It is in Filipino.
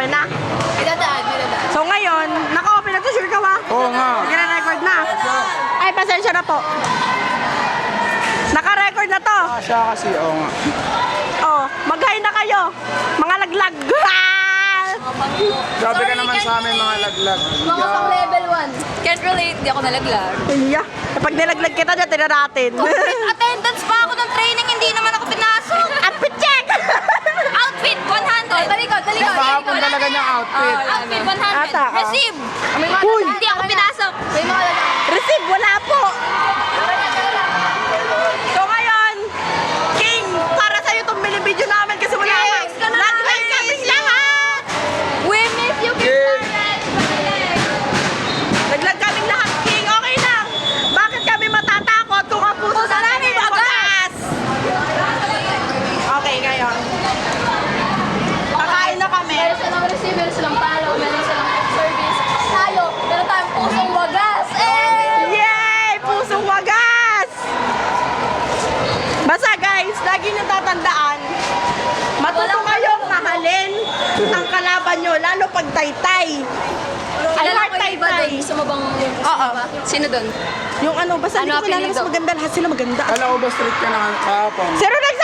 na. Idadaan. So ngayon, naka-open na to, sure ka ba? Oo nga. Naka-record na. Ay, pasensya na po. Naka-record na to. Siya kasi, oo nga. Oh, mag-hi na kayo. Mga laglag. Grabe ka naman sa amin mga laglag. Mga pang level 1. Can't relate, di ako nalaglag. Iya. Kapag nilaglag kita dyan, tira natin. Attendance pa ako ng training, hindi naman ako pinasok. Outfit check! Outfit, 100. Talikod. Kahapon talaga niyang outfit. Outfit, 100. Ata, oh. Receive. Uy! Hindi ako pinasok. May mga Receive, wala po. So ngayon, King, para sa'yo itong video namin kasi wala Yes, ka. Nag-like kaming lahat! We miss you, Yes. Naglag kaming lahat, King. Okay lang. Bakit kami matatakot kung ang puso sa namin wagas? Okay, ngayon. Kakain na kami. Meron silang receive, meron silang palo, meron silang service. Tayo, meron tayong pusong wagas. Yay! Pusong wagas! Basta guys, lagi nyo tatandaan, matuto kayong mahalin ang kalaban nyo, lalo pag taytay. Ay, heart taytay. Gusto mo bang Oo. Sino doon? Yung ano, basta hindi Ano ko kilala, apelido? mas maganda lahat sila maganda. Kala ko ba street ka na kahapon? Zero next